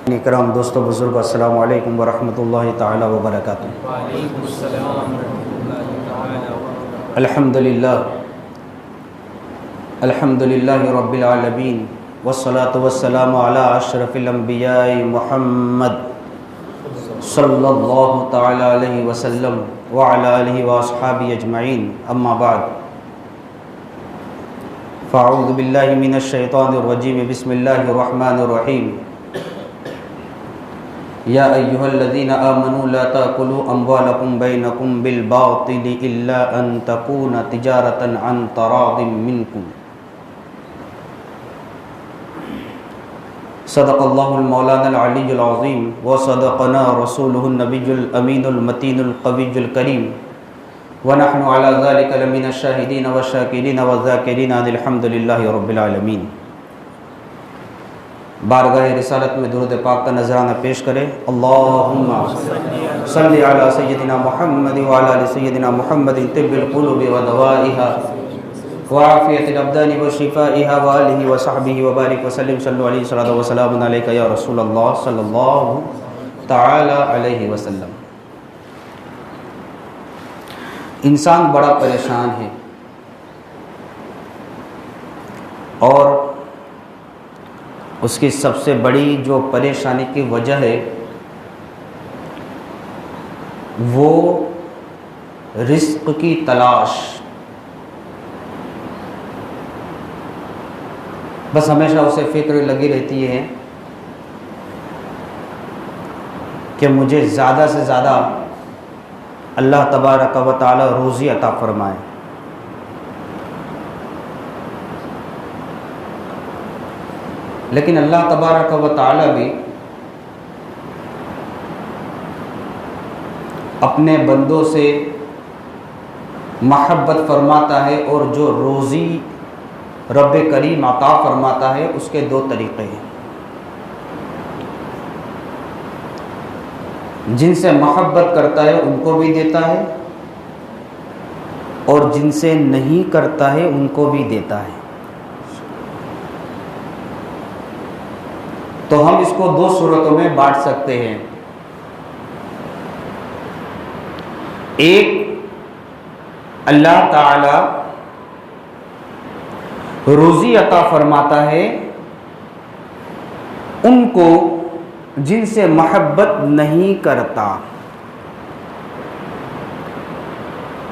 کرام دوستو بزرگ السلام علیکم ورحمۃ اللہ تعالی وبرکاتہ۔ وعلیکم السلام ورحمۃ اللہ تعالی وبرکاتہ۔ الحمد للہ رب العالمین والصلاة والسلام علی اشرف الانبیاء محمد صلی اللہ تعالی علیہ وسلم وعلی آلہ واصحابہ اجمعین، اما بعد فاعوذ باللہ من الشیطان الرجیم، بسم اللہ الرحمن الرحیم۔ یا ایہا الذین آمنوا لا تأکلوا اموالکم بینکم بالباطل الا ان تکون تجارۃ عن تراض منکم۔ صدق اللہ المولانا العلی العظیم وصدقنا رسولہ النبی الامین المتین القوی الکریم، ونحن علی ذلک لمن الشاہدین والشاکرین والذاکرین الحمد للہ رب العالمین۔ بارگاہ رسالت میں درود پاک کا نذرانہ پیش کرے۔ اللہم صلی علی سیدنا محمد وعلی آل سیدنا محمد طب القلوب ودوائها وعافیت الابدان وشفائها وآلہ وصحبہ وبارک وسلم۔ صلو علیہ الصلاۃ والسلام علیک یا رسول اللہ صلی اللہ تعالی علیہ وسلم۔ انسان بڑا پریشان ہے اور اس کی سب سے بڑی جو پریشانی کی وجہ ہے وہ رزق کی تلاش۔ بس ہمیشہ اسے فکر لگی رہتی ہے کہ مجھے زیادہ سے زیادہ اللہ تبارک و تعالی روزی عطا فرمائے۔ لیکن اللہ تبارک و تعالی بھی اپنے بندوں سے محبت فرماتا ہے، اور جو روزی رب کریم عطا فرماتا ہے اس کے دو طریقے ہیں۔ جن سے محبت کرتا ہے ان کو بھی دیتا ہے، اور جن سے نہیں کرتا ہے ان کو بھی دیتا ہے۔ تو ہم اس کو دو صورتوں میں بانٹ سکتے ہیں۔ ایک، اللہ تعالی روزی عطا فرماتا ہے ان کو جن سے محبت نہیں کرتا،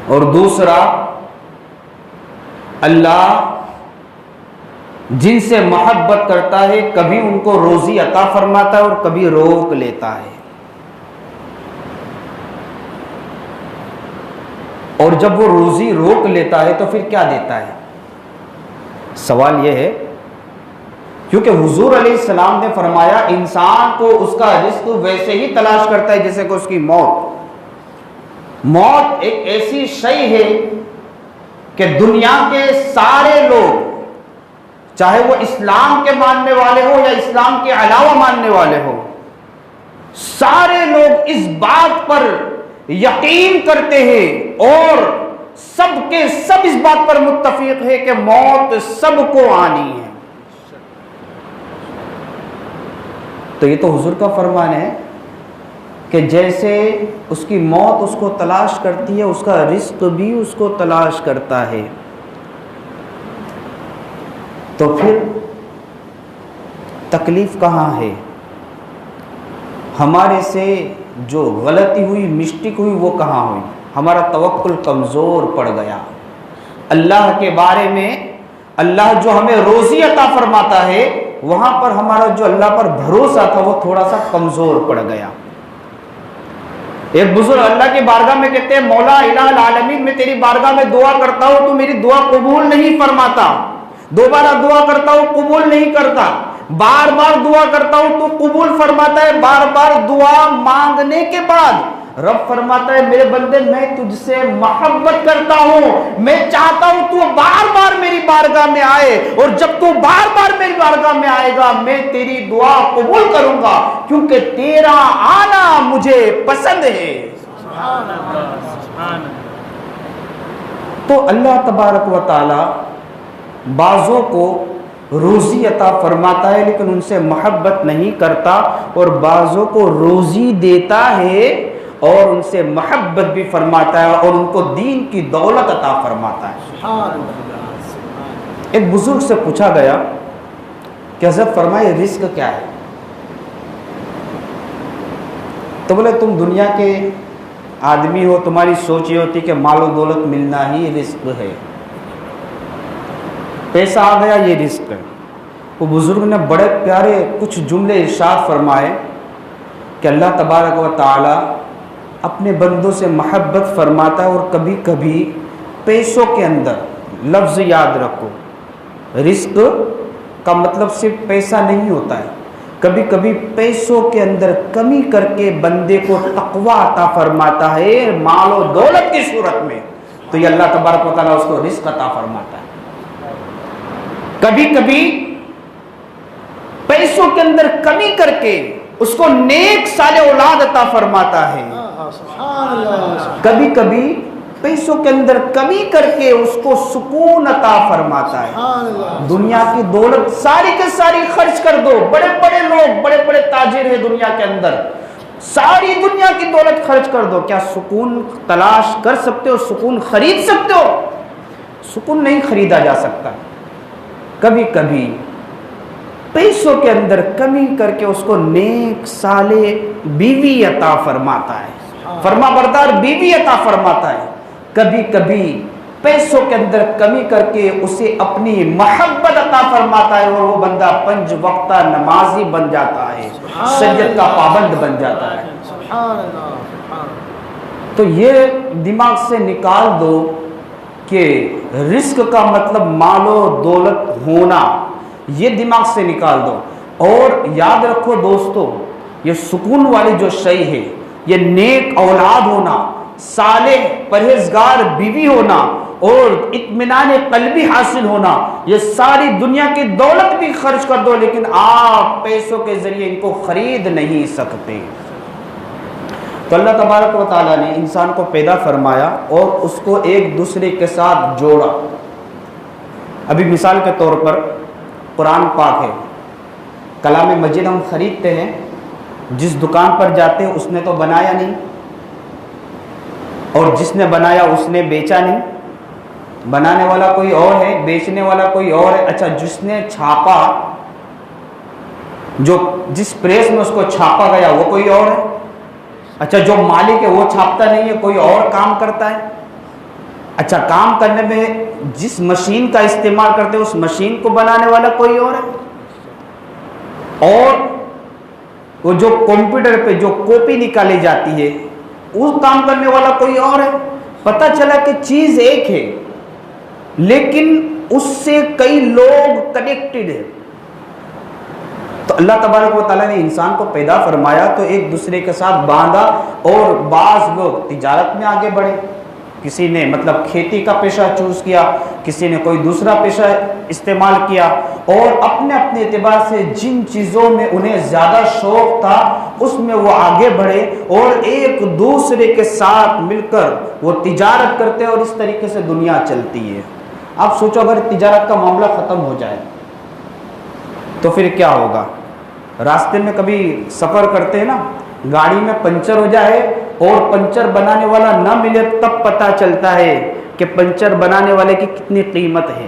اور دوسرا، اللہ جن سے محبت کرتا ہے کبھی ان کو روزی عطا فرماتا ہے اور کبھی روک لیتا ہے۔ اور جب وہ روزی روک لیتا ہے تو پھر کیا دیتا ہے؟ سوال یہ ہے، کیونکہ حضور علیہ السلام نے فرمایا انسان کو اس کا رزق ویسے ہی تلاش کرتا ہے جیسے کہ اس کی موت۔ موت ایک ایسی شے ہے کہ دنیا کے سارے لوگ، چاہے وہ اسلام کے ماننے والے ہو یا اسلام کے علاوہ ماننے والے ہو، سارے لوگ اس بات پر یقین کرتے ہیں اور سب کے سب اس بات پر متفق ہے کہ موت سب کو آنی ہے۔ تو یہ تو حضور کا فرمان ہے کہ جیسے اس کی موت اس کو تلاش کرتی ہے، اس کا رزق بھی اس کو تلاش کرتا ہے۔ تو پھر تکلیف کہاں ہے؟ ہمارے سے جو غلطی ہوئی، مسٹیک ہوئی، وہ کہاں ہوئی؟ ہمارا توکل کمزور پڑ گیا اللہ کے بارے میں۔ اللہ جو ہمیں روزی عطا فرماتا ہے وہاں پر ہمارا جو اللہ پر بھروسہ تھا وہ تھوڑا سا کمزور پڑ گیا۔ ایک بزرگ اللہ کی بارگاہ میں کہتے ہیں، مولا الہ العالمین میں تیری بارگاہ میں دعا کرتا ہوں تو میری دعا قبول نہیں فرماتا، دوبارہ دعا کرتا ہوں قبول نہیں کرتا، بار بار دعا کرتا ہوں تو قبول فرماتا ہے، بار بار دعا مانگنے کے بعد رب فرماتا ہے میرے بندے میں تجھ سے محبت کرتا ہوں، میں چاہتا ہوں تو بار بار میری بارگاہ میں آئے، اور جب تو بار بار میری بارگاہ میں آئے گا میں تیری دعا قبول کروں گا، کیونکہ تیرا آنا مجھے پسند ہے۔ سبحان اللہ، سبحان اللہ۔ تو اللہ تبارک و تعالی بعضوں کو روزی عطا فرماتا ہے لیکن ان سے محبت نہیں کرتا، اور بعضوں کو روزی دیتا ہے اور ان سے محبت بھی فرماتا ہے اور ان کو دین کی دولت عطا فرماتا ہے۔ ایک بزرگ سے پوچھا گیا کہ حضرت فرمائے رزق کیا ہے؟ تو بولے تم دنیا کے آدمی ہو، تمہاری سوچ یہ ہوتی کہ مال و دولت ملنا ہی رزق ہے، پیسہ آ گیا یہ رزق ہے۔ وہ بزرگ نے بڑے پیارے کچھ جملے ارشاد فرمائے کہ اللہ تبارک و تعالی اپنے بندوں سے محبت فرماتا ہے، اور کبھی کبھی پیسوں کے اندر، لفظ یاد رکھو، رزق کا مطلب صرف پیسہ نہیں ہوتا ہے، کبھی کبھی پیسوں کے اندر کمی کر کے بندے کو تقوی عطا فرماتا ہے مال و دولت کی صورت میں، تو یہ اللہ تبارک و تعالیٰ اس کو رزق عطا فرماتا ہے۔ کبھی کبھی پیسوں کے اندر کمی کر کے اس کو نیک صالح اولاد عطا فرماتا ہے، کبھی کبھی پیسوں کے اندر کمی کر کے اس کو سکون عطا فرماتا ہے۔ دنیا کی دولت ساری کے ساری خرچ کر دو، بڑے بڑے لوگ، بڑے بڑے تاجر ہیں دنیا کے اندر، ساری دنیا کی دولت خرچ کر دو، کیا سکون تلاش کر سکتے ہو؟ سکون خرید سکتے ہو؟ سکون نہیں خریدا جا سکتا۔ کبھی کبھی پیسوں کے اندر کمی کر کے اس کو نیک صالح بیوی عطا فرماتا ہے، فرما بردار بیوی عطا فرماتا ہے۔ کبھی کبھی پیسوں کے اندر کمی کر کے اسے اپنی محبت عطا فرماتا ہے، اور وہ بندہ 5 وقتہ نمازی بن جاتا ہے، شریعت کا پابند بن جاتا ہے۔ تو یہ دماغ سے نکال دو کہ رزق کا مطلب مال و دولت ہونا، یہ دماغ سے نکال دو، اور یاد رکھو دوستو، یہ سکون والی جو شے ہے، یہ نیک اولاد ہونا، صالح پرہیزگار بیوی ہونا، اور اطمینان قلبی حاصل ہونا، یہ ساری دنیا کی دولت بھی خرچ کر دو لیکن آپ پیسوں کے ذریعے ان کو خرید نہیں سکتے۔ تو اللہ تبارک و تعالیٰ نے انسان کو پیدا فرمایا اور اس کو ایک دوسرے کے ساتھ جوڑا۔ ابھی مثال کے طور پر قرآن پاک ہے، کلام مجید ہم خریدتے ہیں، جس دکان پر جاتے ہیں اس نے تو بنایا نہیں، اور جس نے بنایا اس نے بیچا نہیں، بنانے والا کوئی اور ہے، بیچنے والا کوئی اور ہے۔ اچھا، جس نے چھاپا، جو جس پریس میں اس کو چھاپا گیا وہ کوئی اور ہے۔ اچھا، جو مالک ہے وہ چھاپتا نہیں ہے، کوئی اور کام کرتا ہے۔ اچھا، کام کرنے میں جس مشین کا استعمال کرتے ہیں اس مشین کو بنانے والا کوئی اور ہے، اور وہ جو کمپیوٹر پہ جو کاپی نکالی جاتی ہے وہ کام کرنے والا کوئی اور ہے۔ پتہ چلا کہ چیز ایک ہے لیکن اس سے کئی لوگ کنیکٹڈ ہیں۔ تو اللہ تبارک و تعالیٰ نے انسان کو پیدا فرمایا تو ایک دوسرے کے ساتھ باندھا، اور بعض لوگ تجارت میں آگے بڑھے، کسی نے مطلب کھیتی کا پیشہ چوز کیا، کسی نے کوئی دوسرا پیشہ استعمال کیا، اور اپنے اپنے اعتبار سے جن چیزوں میں انہیں زیادہ شوق تھا اس میں وہ آگے بڑھے، اور ایک دوسرے کے ساتھ مل کر وہ تجارت کرتے ہیں، اور اس طریقے سے دنیا چلتی ہے۔ آپ سوچو اگر تجارت کا معاملہ ختم ہو جائے تو پھر کیا ہوگا؟ راستے میں کبھی سفر کرتے ہیں نا، گاڑی میں پنچر ہو جائے اور پنچر بنانے والا نہ ملے تب پتہ چلتا ہے کہ پنچر بنانے والے کی کتنی قیمت ہے۔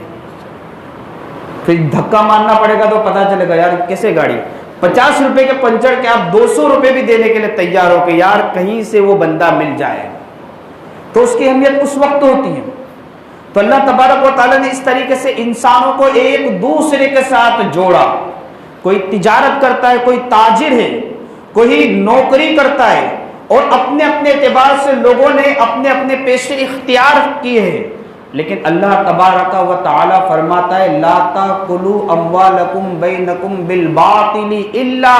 پھر دھکا مارنا پڑے گا تو پتہ چلے گا یار کیسے گاڑی 50 روپے کے پنچر کے آپ 200 روپے بھی دینے کے لیے تیار ہو کہ یار کہیں سے وہ بندہ مل جائے، تو اس کی اہمیت اس وقت ہوتی ہے۔ تو اللہ تبارک و تعالیٰ نے اس طریقے سے انسانوں کو ایک دوسرے کے ساتھ جوڑا۔ کوئی تجارت کرتا ہے، کوئی تاجر ہے، کوئی نوکری کرتا ہے، اور اپنے اپنے اعتبار سے لوگوں نے اپنے اپنے پیشے اختیار کیے ہیں، لیکن اللہ تبارک و تعالی فرماتا ہے لا تاکلوا اموالکم بینکم بالباطل الا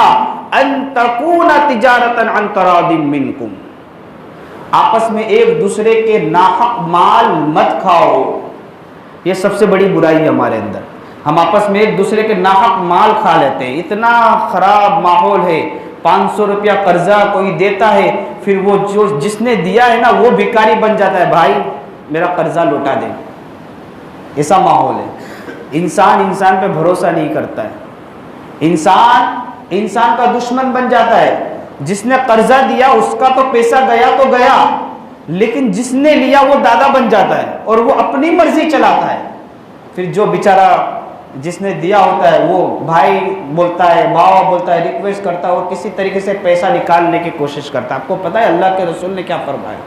ان تکون تجارتا عن تراض منکم، آپس میں ایک دوسرے کے ناحق مال مت کھاؤ۔ یہ سب سے بڑی برائی ہے ہمارے اندر، ہم آپس میں ایک دوسرے کے ناحق مال کھا لیتے ہیں۔ اتنا خراب ماحول ہے، 500 روپیہ قرضہ کوئی دیتا ہے، پھر وہ جو جس نے دیا ہے نا وہ بھکاری بن جاتا ہے، بھائی میرا قرضہ لوٹا دے، ایسا ماحول ہے۔ انسان پہ بھروسہ نہیں کرتا ہے، انسان کا دشمن بن جاتا ہے۔ جس نے قرضہ دیا اس کا تو پیسہ گیا تو گیا، لیکن جس نے لیا وہ دادا بن جاتا ہے اور وہ اپنی مرضی چلاتا ہے۔ پھر جو بیچارہ جس نے دیا ہوتا ہے وہ بھائی بولتا ہے، باوا بولتا ہے، ریکویسٹ کرتا ہے اور کسی طریقے سے پیسہ نکالنے کی کوشش کرتا ہے۔ آپ کو پتہ ہے اللہ کے رسول نے کیا فرمایا؟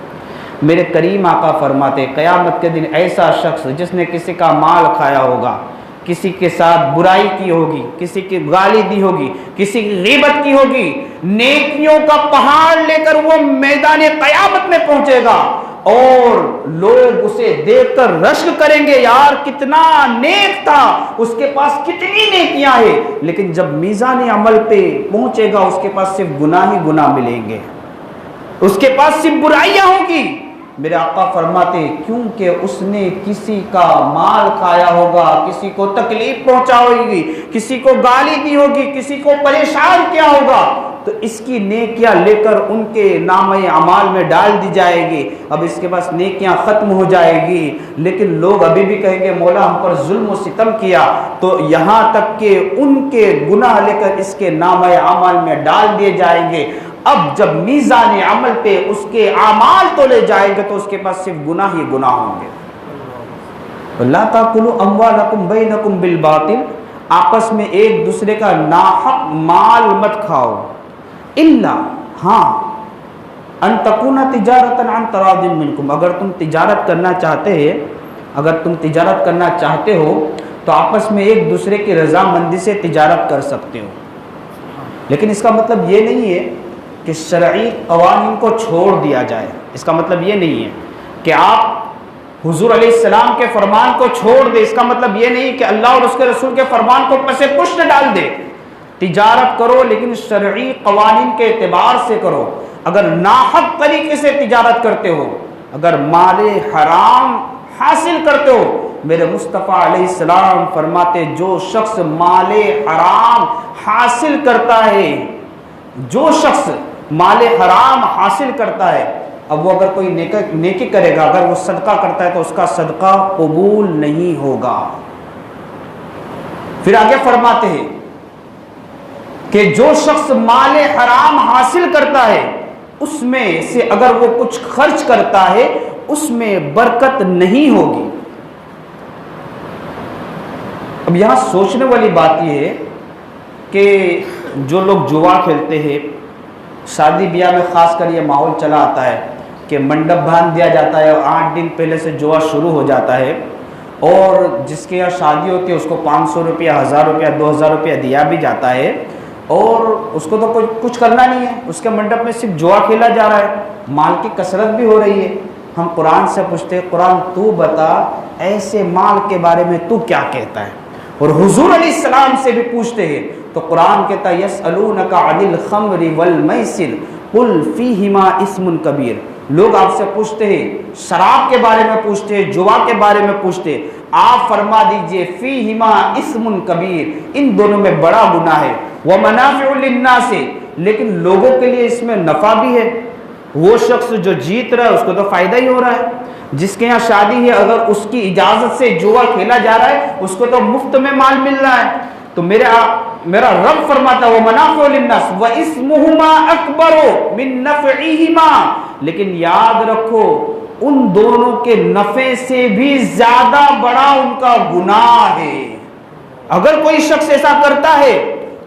میرے کریم آقا فرماتے قیامت کے دن ایسا شخص جس نے کسی کا مال کھایا ہوگا، کسی کے ساتھ برائی کی ہوگی، کسی کی گالی دی ہوگی، کسی کی غیبت کی ہوگی، نیکیوں کا پہاڑ لے کر وہ میدان قیامت میں پہنچے گا اور لوگ اسے دیکھ کر رشک کریں گے، یار کتنا نیک تھا، اس کے پاس کتنی نیکیاں ہیں، لیکن جب میزان عمل پہ پہنچے گا اس کے پاس صرف گناہ ہی گناہ ملیں گے، اس کے پاس صرف برائیاں ہوں گی۔ میرے آقا فرماتے کیونکہ اس نے کسی کا مال کھایا ہوگا، کسی کو تکلیف پہنچا ہوگی، کسی کو گالی دی ہوگی، کسی کو پریشان کیا ہوگا، تو اس کی نیکیاں لے کر ان کے نامہ اعمال میں ڈال دی جائے گی۔ اب اس کے پاس نیکیاں ختم ہو جائے گی، لیکن لوگ ابھی بھی کہیں گے مولا ہم پر ظلم و ستم کیا، تو یہاں تک کہ ان کے گناہ لے کر اس کے نامہ اعمال میں ڈال دیے جائیں گے۔ اب جب میزان عمل پہ اس کے اعمال تولے جائیں گے تو اس کے پاس صرف گناہ ہی گناہ ہوں گے۔ لا تاکلوا اموالکم بینکم بالباطل، آپس میں ایک دوسرے کا ناحق مال مت کھاؤ، الا ہاں ان تکون تجارتا عن تراض منکم، اگر تم تجارت کرنا چاہتے ہو تو آپس میں ایک دوسرے کی رضامندی سے تجارت کر سکتے ہو، لیکن اس کا مطلب یہ نہیں ہے کہ شرعی قوانین کو چھوڑ دیا جائے۔ اس کا مطلب یہ نہیں ہے کہ آپ حضور علیہ السلام کے فرمان کو چھوڑ دیں، اس کا مطلب یہ نہیں کہ اللہ اور اس کے رسول کے فرمان کو پس پشت ڈال دے۔ تجارت کرو لیکن شرعی قوانین کے اعتبار سے کرو۔ اگر ناحق طریقے سے تجارت کرتے ہو، اگر مال حرام حاصل کرتے ہو، میرے مصطفیٰ علیہ السلام فرماتے جو شخص مال حرام حاصل کرتا ہے، جو شخص مال حرام حاصل کرتا ہے، اب وہ اگر کوئی نیکی کرے گا، اگر وہ صدقہ کرتا ہے تو اس کا صدقہ قبول نہیں ہوگا۔ پھر آگے فرماتے ہیں کہ جو شخص مال حرام حاصل کرتا ہے اس میں سے اگر وہ کچھ خرچ کرتا ہے اس میں برکت نہیں ہوگی۔ اب یہاں سوچنے والی بات یہ ہے کہ جو لوگ جوا کھیلتے ہیں، شادی بیاہ میں خاص کر یہ ماحول چلا آتا ہے کہ منڈپ باندھ دیا جاتا ہے اور 8 دن پہلے سے جوا شروع ہو جاتا ہے، اور جس کے یہاں شادی ہوتی ہے اس کو 500 روپیہ، 1000 روپیہ، 2000 روپیہ دیا بھی جاتا ہے، اور اس کو تو کچھ کرنا نہیں ہے، اس کے منڈپ میں صرف جوا کھیلا جا رہا ہے، مال کی کثرت بھی ہو رہی ہے۔ ہم قرآن سے پوچھتے ہیں قرآن تو بتا ایسے مال کے بارے میں تو کیا کہتا ہے، اور حضور علیہ السلام سے بھی پوچھتے ہیں تو قرآن کہتا ہے یسألونک عن الخمر والمیسر قل فیہما اسم کبیر۔ لوگ آپ سے پوچھتے ہیں شراب کے بارے میں، پوچھتے ہیں جوا کے بارے میں، پوچھتے ہیں، آپ فرما دیجئے فیہما اسم کبیر، ان دونوں میں بڑا گناہ ہے، ومنافع للناس، لیکن لوگوں کے لیے اس میں نفع بھی ہے۔ وہ شخص جو جیت رہا ہے اس کو تو فائدہ ہی ہو رہا ہے، جس کے یہاں شادی ہے اگر اس کی اجازت سے جوا کھیلا جا رہا ہے اس کو تو مفت میں مال مل رہا ہے۔ تو میرا رب فرماتا ہے وَمَنَافِعُ لِلنَّاسِ وَإِثْمُهُمَا أَكْبَرُ مِن نَّفْعِهِمَا، لیکن یاد رکھو ان دونوں کے نفع سے بھی زیادہ بڑا ان کا گناہ ہے۔ اگر کوئی شخص ایسا کرتا ہے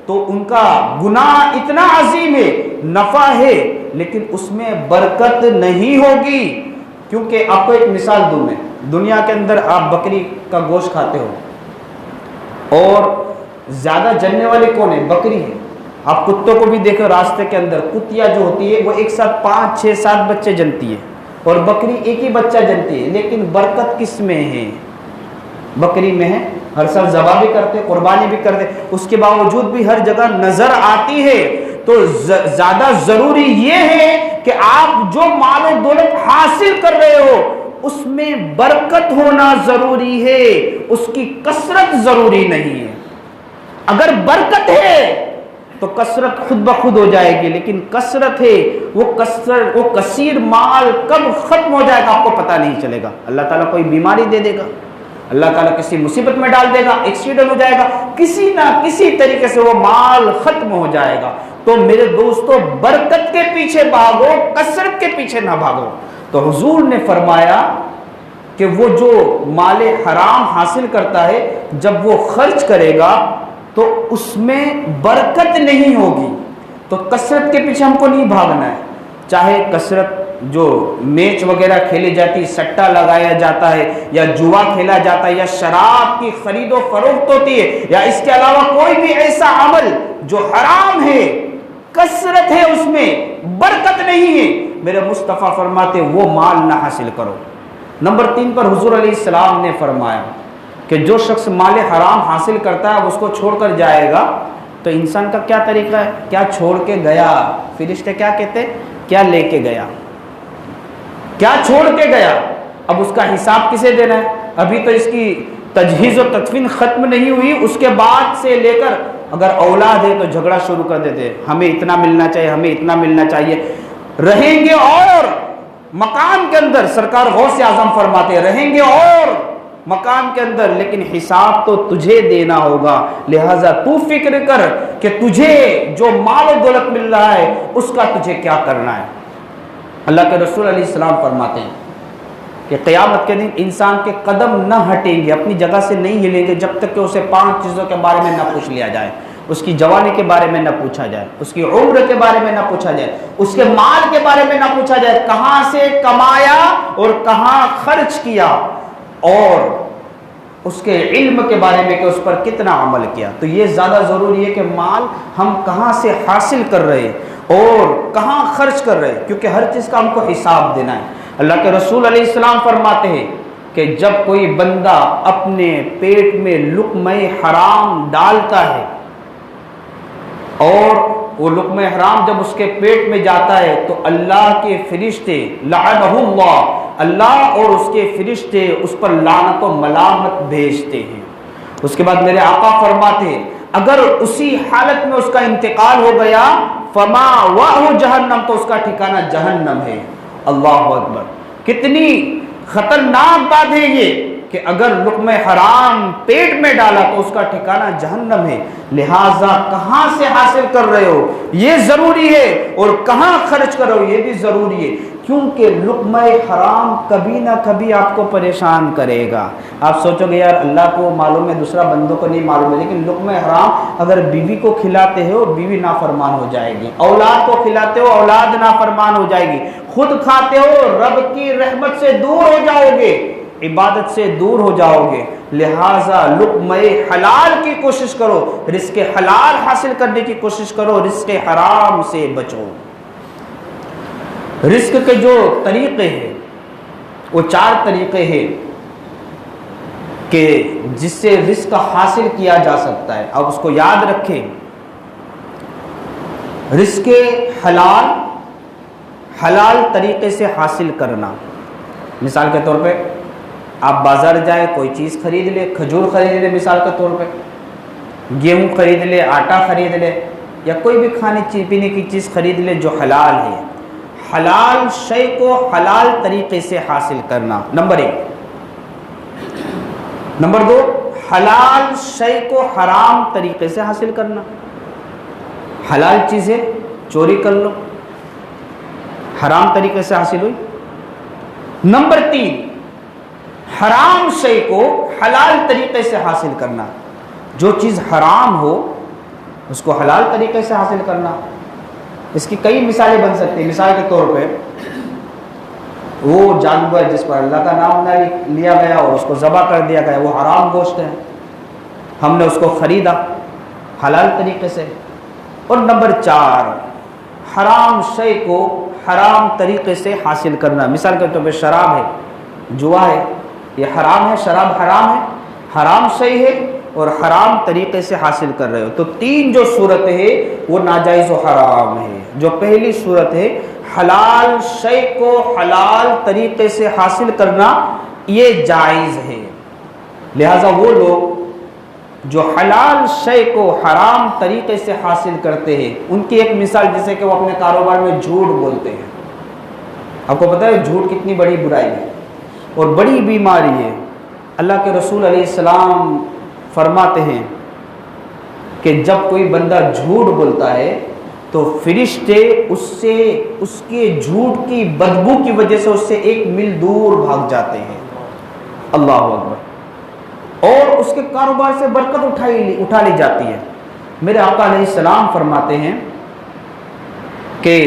تو ان کا گناہ اتنا عظیم ہے، نفع ہے لیکن اس میں برکت نہیں ہوگی۔ کیونکہ آپ کو ایک مثال دوں میں، دنیا کے اندر آپ بکری کا گوشت کھاتے ہو اور زیادہ جننے والی کون ہے؟ بکری ہے۔ آپ کتوں کو بھی دیکھو راستے کے اندر، کتیا جو ہوتی ہے وہ ایک ساتھ 5 6 7 بچے جنتی ہے اور بکری ایک ہی بچہ جنتی ہے، لیکن برکت کس میں ہے؟ بکری میں ہے۔ ہر سال ذبح بھی کرتے، قربانی بھی کرتے، اس کے باوجود بھی ہر جگہ نظر آتی ہے۔ تو زیادہ ضروری یہ ہے کہ آپ جو مال و دولت حاصل کر رہے ہو اس میں برکت ہونا ضروری ہے، اس کی کثرت ضروری نہیں ہے۔ اگر برکت ہے تو کثرت خود بخود ہو جائے گی، لیکن کثرت ہے وہ کثیر مال کب ختم ہو جائے گا آپ کو پتہ نہیں چلے گا۔ اللہ تعالیٰ کوئی بیماری دے دے گا، اللہ تعالیٰ کسی مصیبت میں ڈال دے گا، ایکسیڈنٹ ہو جائے گا، کسی نہ کسی طریقے سے وہ مال ختم ہو جائے گا۔ تو میرے دوستو برکت کے پیچھے بھاگو، کثرت کے پیچھے نہ بھاگو۔ تو حضور نے فرمایا کہ وہ جو مال حرام حاصل کرتا ہے جب وہ خرچ کرے گا تو اس میں برکت نہیں ہوگی۔ تو کثرت کے پیچھے ہم کو نہیں بھاگنا ہے، چاہے کثرت جو میچ وغیرہ کھیلی جاتی ہے، سٹا لگایا جاتا ہے، یا جوا کھیلا جاتا ہے، یا شراب کی خرید و فروخت ہوتی ہے، یا اس کے علاوہ کوئی بھی ایسا عمل جو حرام ہے، کثرت ہے اس میں، برکت نہیں ہے، میرے مصطفیٰ فرماتے وہ مال نہ حاصل کرو۔ نمبر 3 پر حضور علیہ السلام نے فرمایا کہ جو شخص مال حرام حاصل کرتا ہے اس کو چھوڑ کر جائے گا، تو انسان کا کیا طریقہ ہے؟ کیا چھوڑ کے گیا؟ فرشتے کیا کہتے ہیں؟ کیا لے کے گیا، کیا چھوڑ کے گیا؟ اب اس کا حساب کسے دینا ہے؟ ابھی تو اس کی تجہیز و تدفین ختم نہیں ہوئی، اس کے بعد سے لے کر اگر اولاد ہے تو جھگڑا شروع کر دیتے، ہمیں اتنا ملنا چاہیے، ہمیں اتنا ملنا چاہیے، رہیں گے اور مکان کے اندر، سرکار غوث اعظم فرماتے رہیں گے اور مکان کے اندر، لیکن حساب تو تجھے دینا ہوگا، لہٰذا تو فکر کر کہ تجھے جو مال و دولت مل رہا ہے اس کا تجھے کیا کرنا ہے۔ اللہ کے رسول علیہ السلام فرماتے ہیں کہ قیامت کے دن انسان کے قدم نہ ہٹیں گے، اپنی جگہ سے نہیں ہلیں گے جب تک کہ اسے 5 چیزوں کے بارے میں نہ پوچھ لیا جائے۔ اس کی جوانی کے بارے میں نہ پوچھا جائے، اس کی عمر کے بارے میں نہ پوچھا جائے، اس کے مال کے بارے میں نہ پوچھا جائے، کہاں سے کمایا اور کہاں خرچ کیا، اور اس کے علم کے بارے میں کہ اس پر کتنا عمل کیا۔ تو یہ زیادہ ضروری ہے کہ مال ہم کہاں سے حاصل کر رہے اور کہاں خرچ کر رہے، کیونکہ ہر چیز کا ہم کو حساب دینا ہے۔ اللہ کے رسول علیہ السلام فرماتے ہیں کہ جب کوئی بندہ اپنے پیٹ میں لقمہ حرام ڈالتا ہے اور وہ لقمہ حرام جب اس کے پیٹ میں جاتا ہے تو اللہ کے فرشتے لعنہ اللہ اور اس کے فرشتے اس پر لعنت و ملامت بھیجتے ہیں۔ اس کے بعد میرے آقا فرماتے ہیں اگر اسی حالت میں اس کا انتقال ہو گیا فما وَأْهُ جہنم، تو اس کا ٹھکانہ جہنم ہے۔ اللہ اکبر، کتنی خطرناک بات ہے یہ کہ اگر لقمہ حرام پیٹ میں ڈالا تو اس کا ٹھکانہ جہنم ہے۔ لہٰذا کہاں سے حاصل کر رہے ہو یہ ضروری ہے، اور کہاں خرچ کر رہے ہو یہ بھی ضروری ہے، کیونکہ لقمہ حرام کبھی نہ کبھی آپ کو پریشان کرے گا۔ آپ سوچو گے یار اللہ کو معلوم ہے، دوسرا بندوں کو نہیں معلوم ہے، لیکن لقمہ حرام اگر بیوی کو کھلاتے ہو بیوی نافرمان ہو جائے گی، اولاد کو کھلاتے ہو اولاد نافرمان ہو جائے گی، خود کھاتے ہو رب کی رحمت سے دور ہو جاؤ گے، عبادت سے دور ہو جاؤ گے۔ لہٰذا لقمہ حلال کی کوشش کرو، رزق حلال حاصل کرنے کی کوشش کرو، رزق حرام سے بچو۔ رزق کے جو طریقے ہیں وہ 4 طریقے ہیں کہ جس سے رزق حاصل کیا جا سکتا ہے، اب اس کو یاد رکھیں۔ رزق حلال، حلال طریقے سے حاصل کرنا، مثال کے طور پہ آپ بازار جائیں کوئی چیز خرید لے، کھجور خرید لے مثال کے طور پہ، گیہوں خرید لے، آٹا خرید لے، یا کوئی بھی کھانے پینے کی چیز خرید لے جو حلال ہے۔ حلال شے کو حلال طریقے سے حاصل کرنا، نمبر 1۔ نمبر 2، حلال شے کو حرام طریقے سے حاصل کرنا، حلال چیزیں چوری کر لو، حرام طریقے سے حاصل ہوئی۔ نمبر 3، حرام شے کو حلال طریقے سے حاصل کرنا، جو چیز حرام ہو اس کو حلال طریقے سے حاصل کرنا۔ اس کی کئی مثالیں بن سکتی ہیں۔ مثال کے طور پہ وہ جانور جس پر اللہ کا نام نہ لیا گیا اور اس کو ذبح کر دیا گیا وہ حرام گوشت ہے، ہم نے اس کو خریدا حلال طریقے سے۔ اور نمبر 4، حرام شے کو حرام طریقے سے حاصل کرنا، مثال کے طور پہ شراب ہے، جوا ہے، یہ حرام ہے، شراب حرام ہے، حرام شے ہے اور حرام طریقے سے حاصل کر رہے ہو۔ تو 3 جو صورت ہے وہ ناجائز و حرام ہے۔ جو پہلی صورت ہے حلال شے کو حلال طریقے سے حاصل کرنا، یہ جائز ہے۔ لہٰذا وہ لوگ جو حلال شے کو حرام طریقے سے حاصل کرتے ہیں ان کی ایک مثال جیسے کہ وہ اپنے کاروبار میں جھوٹ بولتے ہیں۔ آپ کو پتہ ہے جھوٹ کتنی بڑی برائی ہے اور بڑی بیماری ہے۔ اللہ کے رسول علیہ السلام فرماتے ہیں کہ جب کوئی بندہ جھوٹ بولتا ہے تو فرشتے اس کے جھوٹ کی بدبو کی وجہ سے اس سے 1 میل دور بھاگ جاتے ہیں. اللہ اکبر. اور اس کے کاروبار سے برکت اٹھا لی جاتی ہے. میرے آقا علیہ السلام فرماتے ہیں کہ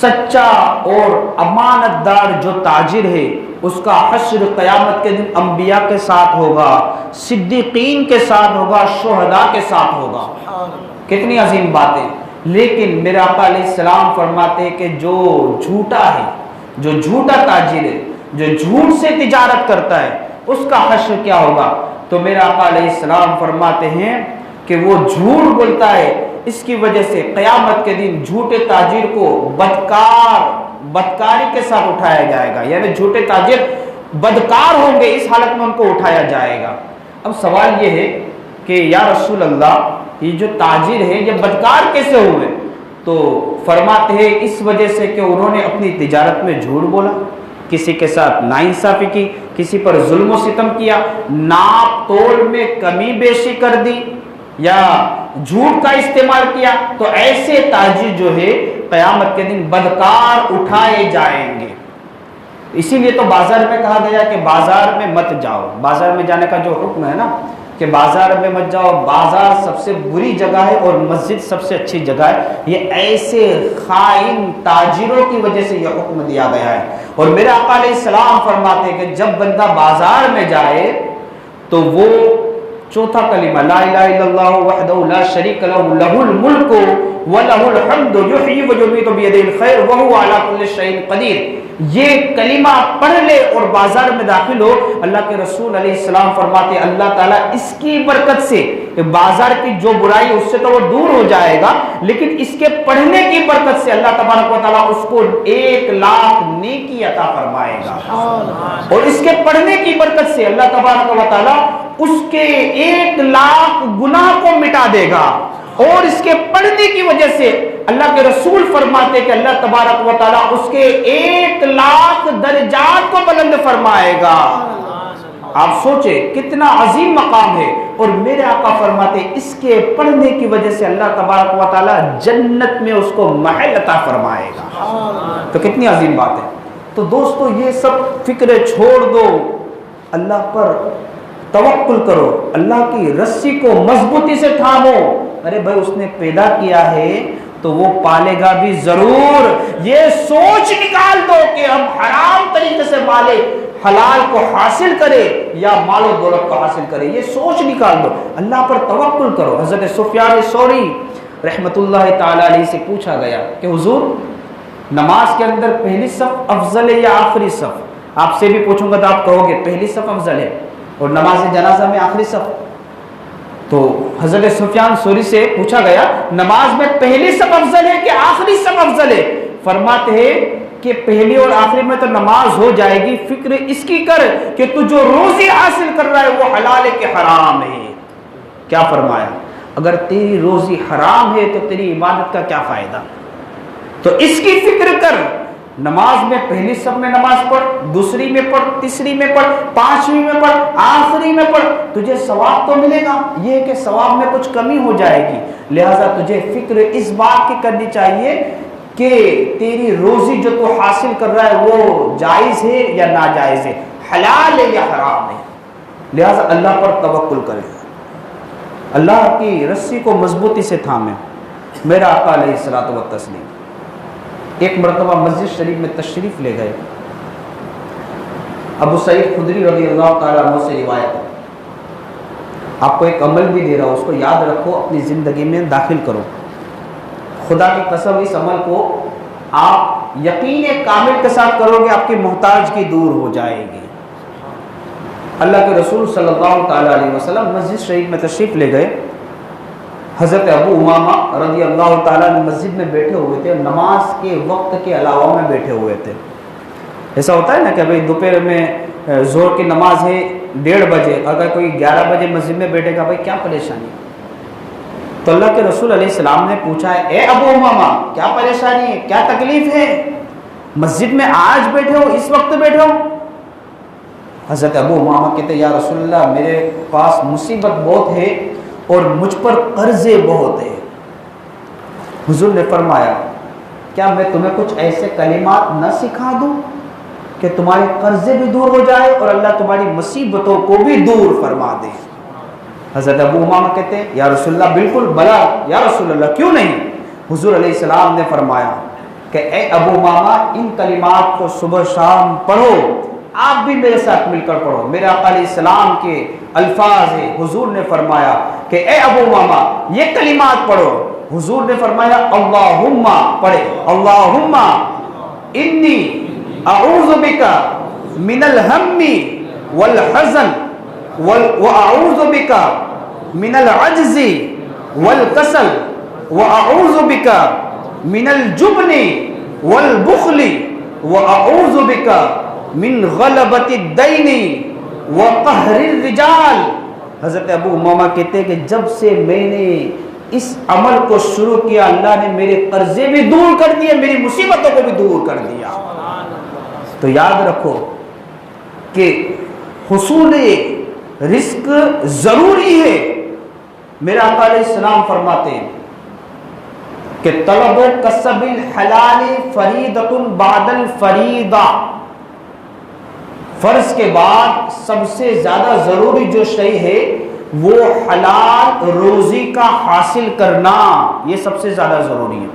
سچا اور امانت دار جو تاجر ہے اس کا حشر قیامت کے دن انبیاء کے ساتھ ہوگا، صدیقین کے ساتھ ہوگا، شہداء کے ساتھ ہوگا. کتنی عظیم بات ہے. لیکن میرے آقا علیہ السلام فرماتے ہیں کہ جو جھوٹا ہے، جو جھوٹا تاجر ہے، جو جھوٹ سے تجارت کرتا ہے، اس کا حشر کیا ہوگا؟ تو میرے آقا علیہ السلام فرماتے ہیں کہ وہ جھوٹ بولتا ہے، اس کی وجہ سے قیامت کے دن جھوٹے تاجر کو بدکاری کے ساتھ اٹھایا جائے گا. یعنی جھوٹے تاجر بدکار ہوں گے، اس حالت میں ان کو اٹھایا جائے گا. اب سوال یہ ہے کہ یا رسول اللہ یہ جو تاجر ہیں یہ بدکار کیسے ہوئے؟ تو فرماتے ہیں اس وجہ سے کہ انہوں نے اپنی تجارت میں جھوٹ بولا، کسی کے ساتھ ناانصافی کی، کسی پر ظلم و ستم کیا، ناپ تول میں کمی بیشی کر دی یا جھوٹ کا استعمال کیا. تو ایسے تاجر جو ہے قیامت کے دن بدکار اٹھائے جائیں گے. اسی لیے تو بازار میں کہا گیا کہ بازار میں مت جاؤ. بازار میں جانے کا جو حکم ہے نا کہ بازار میں مت جاؤ، بازار سب سے بری جگہ ہے اور مسجد سب سے اچھی جگہ ہے. یہ ایسے خائن تاجروں کی وجہ سے یہ حکم دیا گیا ہے. اور میرے آقا علیہ السلام فرماتے ہیں کہ جب بندہ بازار میں جائے تو وہ چوتھا کلمہ لا الہ الا اللہ وحدہ لا شریک لہ لہ الملک ولہ الحمد یحیی ویمیت بیدہ الخیر وہو علی کل شیء قدیر، یہ کلمہ پڑھ لے اور بازار میں داخل ہو. اللہ کے رسول علیہ السلام فرماتے ہیں اللہ تعالیٰ اس کی برکت سے بازار کی جو برائی اس سے تو وہ دور ہو جائے گا، لیکن اس کے پڑھنے کی برکت سے اللہ تبارک و تعالیٰ اس کو 1,00,000 نیکی عطا فرمائے گا. اور اس کے پڑھنے کی برکت سے اللہ تبارک و تعالیٰ اس کے 1,00,000 گناہ کو مٹا دے گا. اور اس کے پڑھنے کی وجہ سے اللہ کے رسول فرماتے کہ اللہ تبارک و تعالیٰ اس کے 1,00,000 درجات کو بلند فرمائے گا. آپ سوچیں کتنا عظیم مقام ہے. اور میرے آقا فرماتے اس کے پڑھنے کی وجہ سے اللہ تبارک و تعالیٰ جنت میں اس کو محل عطا فرمائے گا. تو کتنی عظیم بات ہے. تو دوستو یہ سب فکریں چھوڑ دو، اللہ پر توکل کرو، اللہ کی رسی کو مضبوطی سے تھامو. ارے بھائی اس نے پیدا کیا ہے تو وہ پالے گا بھی ضرور. یہ سوچ نکال دو کہ ہم حرام طریقے سے مالے حلال کو حاصل کرے یا مال و دولت کو حاصل کرے، یہ سوچ نکال دو. اللہ پر توکل کرو. حضرت سفیان ثوری رحمت اللہ تعالی علیہ سے پوچھا گیا کہ حضور نماز کے اندر پہلی صف افضل ہے یا آخری صف؟ آپ سے بھی پوچھوں گا تو آپ کہو گے پہلی صف افضل ہے اور نماز جنازہ میں آخری صف. تو حضرت سفیان ثوری سے پوچھا گیا نماز میں پہلی صف افضل ہے کہ آخری صف افضل ہے؟ فرماتے ہیں کہ پہلی اور آخری میں تو نماز ہو جائے گی، فکر اس کی کر کہ تو جو روزی حاصل کر رہا ہے وہ حلال ہے کہ حرام ہے. کیا فرمایا؟ اگر تیری روزی حرام ہے تو تیری عبادت کا کیا فائدہ؟ تو اس کی فکر کر. نماز میں پہلی صف میں نماز پڑھ، دوسری میں پڑھ، تیسری میں پڑھ، پانچویں میں پڑھ، آخری میں پڑھ، تجھے ثواب تو ملے گا. یہ ہے کہ ثواب میں کچھ کمی ہو جائے گی. لہٰذا تجھے فکر اس بات کی کرنی چاہیے کہ تیری روزی جو تو حاصل کر رہا ہے وہ جائز ہے یا ناجائز ہے، حلال ہے یا حرام ہے. لہٰذا اللہ پر توکل کرے، اللہ کی رسی کو مضبوطی سے تھامے. میرا آقا علیہ الصلوۃ والتسلیم ایک مرتبہ مسجد شریف میں تشریف لے گئے. ابو سعید خدری رضی اللہ تعالیٰ عنہ سے روایت ہے. آپ کو ایک عمل بھی دے رہا ہوں، اس کو یاد رکھو، اپنی زندگی میں داخل کرو. خدا کی قسم اس عمل کو آپ یقین کامل کے ساتھ کرو گے، آپ کی محتاجگی دور ہو جائے گی. اللہ کے رسول صلی اللہ تعالیٰ علیہ وسلم مسجد شریف میں تشریف لے گئے. حضرت ابو امامہ رضی اللہ تعالیٰ نے مسجد میں بیٹھے ہوئے تھے، نماز کے وقت کے علاوہ میں بیٹھے ہوئے تھے. ایسا ہوتا ہے نا کہ بھائی دوپہر میں زہر کی نماز ہے 1:30 بجے، اگر کوئی 11 بجے مسجد میں بیٹھے گا بھائی کیا پریشانی؟ تو اللہ کے رسول علیہ السلام نے پوچھا ہے اے ابو امامہ کیا پریشانی ہے، کیا تکلیف ہے؟ مسجد میں آج بیٹھے ہو، اس وقت بیٹھے ہو؟ حضرت ابو امامہ کہتے یا رسول اللہ میرے پاس مصیبت بہت ہے اور مجھ پر قرضے بہت ہیں۔ حضور نے فرمایا کیا میں تمہیں کچھ ایسے کلمات نہ سکھا دوں کہ تمہارے قرضے بھی دور ہو جائے اور اللہ تمہاری مصیبتوں کو بھی دور فرما دے؟ حضرت ابو امامہ کہتے ہیں یا رسول اللہ بالکل بلا یا رسول اللہ کیوں نہیں؟ حضور علیہ السلام نے فرمایا کہ اے ابو امامہ ان کلمات کو صبح شام پڑھو، آپ بھی میرے ساتھ مل کر پڑھو۔ میرے آقا علیہ السلام کے الفاظ ہیں، حضور نے فرمایا کہ اے ابو امامہ یہ کلمات پڑھو۔ حضور نے فرمایا اللہم پڑھے، اللہم انی اعوذ بک من الہم والحزن واعوذ بک من العجز والکسل واعوذ بک من الجبن والبخل واعوذ بک من غلبۃ الدین وقہر الرجال۔ حضرت ابو امامہ کہتے ہیں کہ جب سے میں نے اس عمل کو شروع کیا اللہ نے میرے قرضے بھی دور کر دیے، میری مصیبتوں کو بھی دور کر دیا۔ تو یاد رکھو کہ حصول رزق ضروری ہے۔ میرا آقا علیہ السلام فرماتے ہیں کہ طلب و کسب الحلال فریضۃ بعد الفریضہ، فرض کے بعد سب سے زیادہ ضروری جو شے ہے وہ حلال روزی کا حاصل کرنا، یہ سب سے زیادہ ضروری ہے۔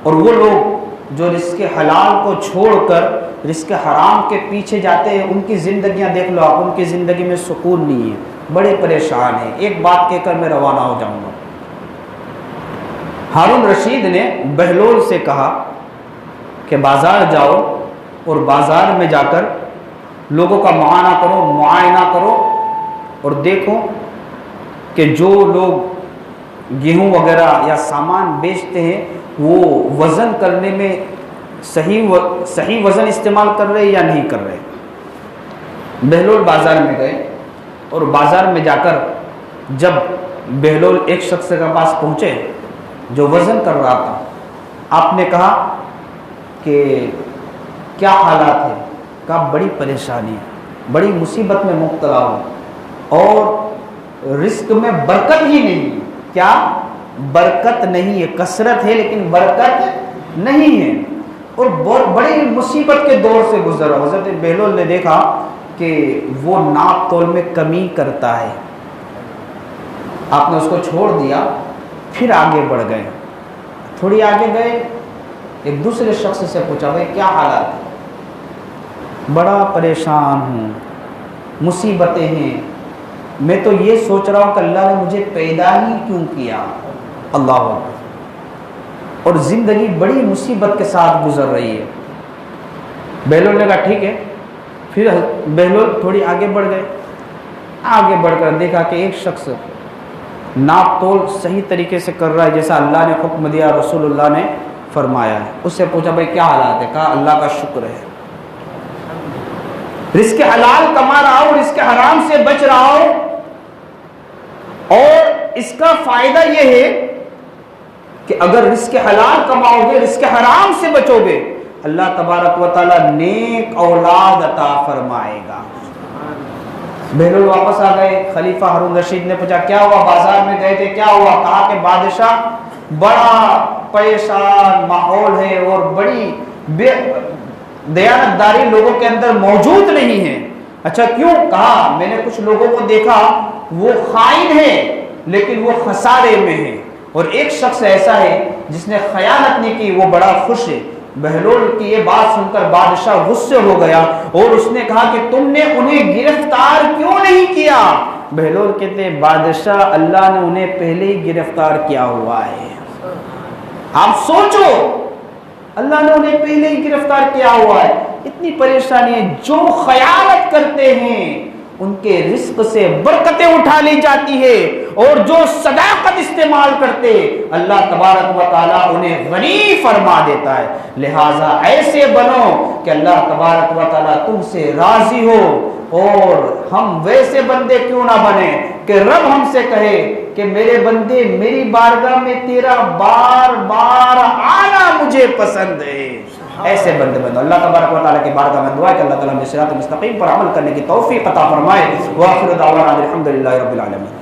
اور وہ لوگ جو رزق حلال کو چھوڑ کر رزق حرام کے پیچھے جاتے ہیں ان کی زندگیاں دیکھ لو آپ، ان کی زندگی میں سکون نہیں ہے، بڑے پریشان ہیں۔ ایک بات کہہ کر میں روانہ ہو جاؤں گا۔ ہارون رشید نے بہلول سے کہا کہ بازار جاؤ اور بازار میں جا کر لوگوں کا معائنہ کرو اور دیکھو کہ جو لوگ گیہوں وغیرہ یا سامان بیچتے ہیں وہ وزن کرنے میں صحیح وزن استعمال کر رہے یا نہیں کر رہے۔ بہلول بازار میں گئے اور بازار میں جا کر جب بہلول ایک شخص کے پاس پہنچے جو وزن کر رہا تھا، آپ نے کہا کہ کیا حالات ہے؟ کہا بڑی پریشانی ہے، بڑی مصیبت میں مبتلا ہوں اور رزق میں برکت ہی نہیں ہے۔ کیا برکت نہیں ہے؟ کثرت ہے لیکن برکت نہیں ہے، اور بہت بڑی مصیبت کے دور سے گزر رہا۔ حضرت بہلول نے دیکھا کہ وہ ناپ تول میں کمی کرتا ہے، آپ نے اس کو چھوڑ دیا، پھر آگے بڑھ گئے۔ تھوڑی آگے گئے، ایک دوسرے شخص سے پوچھا بھائی کیا حالات ہے؟ بڑا پریشان ہوں، مصیبتیں ہیں، میں تو یہ سوچ رہا ہوں کہ اللہ نے مجھے پیدا ہی کیوں کیا۔ اللہ اکبر، اور زندگی بڑی مصیبت کے ساتھ گزر رہی ہے۔ بہلول نے کہا ٹھیک ہے۔ پھر بہلول تھوڑی آگے بڑھ گئے، آگے بڑھ کر دیکھا کہ ایک شخص ناپ تول صحیح طریقے سے کر رہا ہے جیسا اللہ نے حکم دیا، رسول اللہ نے فرمایا ہے۔ اس سے پوچھا بھائی کیا حالات ہے؟ کہا اللہ کا شکر ہے، رزق حلال کما رہا ہوں، رزق حرام سے بچ رہا ہوں، اور اس کا فائدہ یہ ہے کہ اگر رزق حلال کماؤ گے، رزق حرام سے بچو گے، اللہ تبارک و تعالی نیک اولاد عطا فرمائے گا۔ بہلول واپس آ گئے، خلیفہ ہارون رشید نے پوچھا کیا ہوا؟ بازار میں گئے تھے، کیا ہوا؟ کہا کہ بادشاہ بڑا پریشان ماحول ہے اور بڑی دیانتداری لوگوں کے اندر موجود نہیں ہے۔ اچھا کیوں؟ کہا میں نے کچھ لوگوں کو دیکھا وہ خائن ہے لیکن وہ خسارے میں ہے، اور ایک شخص ایسا ہے جس نے خیانت نہیں کی، وہ بڑا خوش ہے۔ بہلول کی یہ بات سن کر بادشاہ غصے ہو گیا اور اس نے کہا کہ تم نے انہیں گرفتار کیوں نہیں کیا؟ بہلول کہتے ہیں بادشاہ اللہ نے انہیں پہلے ہی گرفتار کیا ہوا ہے۔ آپ سوچو، اللہ نے انہیں پہلے ہی گرفتار کیا ہوا ہے۔ اتنی پریشانی ہے، جو خیانت کرتے ہیں ان کے رزق سے برکتیں اٹھا لی جاتی ہے، اور جو صداقت استعمال کرتے اللہ تبارک و تعالیٰ انہیں غنی فرما دیتا ہے۔ لہٰذا ایسے بنو کہ اللہ تبارک و تعالیٰ تم سے راضی ہو، اور ہم ویسے بندے کیوں نہ بنے کہ رب ہم سے کہے کہ میرے بندے میری بارگاہ میں تیرا بار بار آنا مجھے پسند ہے۔ ایسے بندے بنو. اللہ تبارک و تعالیٰ کی بارگاہ میں دعا ہے کہ اللہ تعالیٰ ہمیں صراط مستقیم پر عمل کرنے کی توفیق عطا فرمائے. وآخر دعوانا الحمدللہ رب العالمین.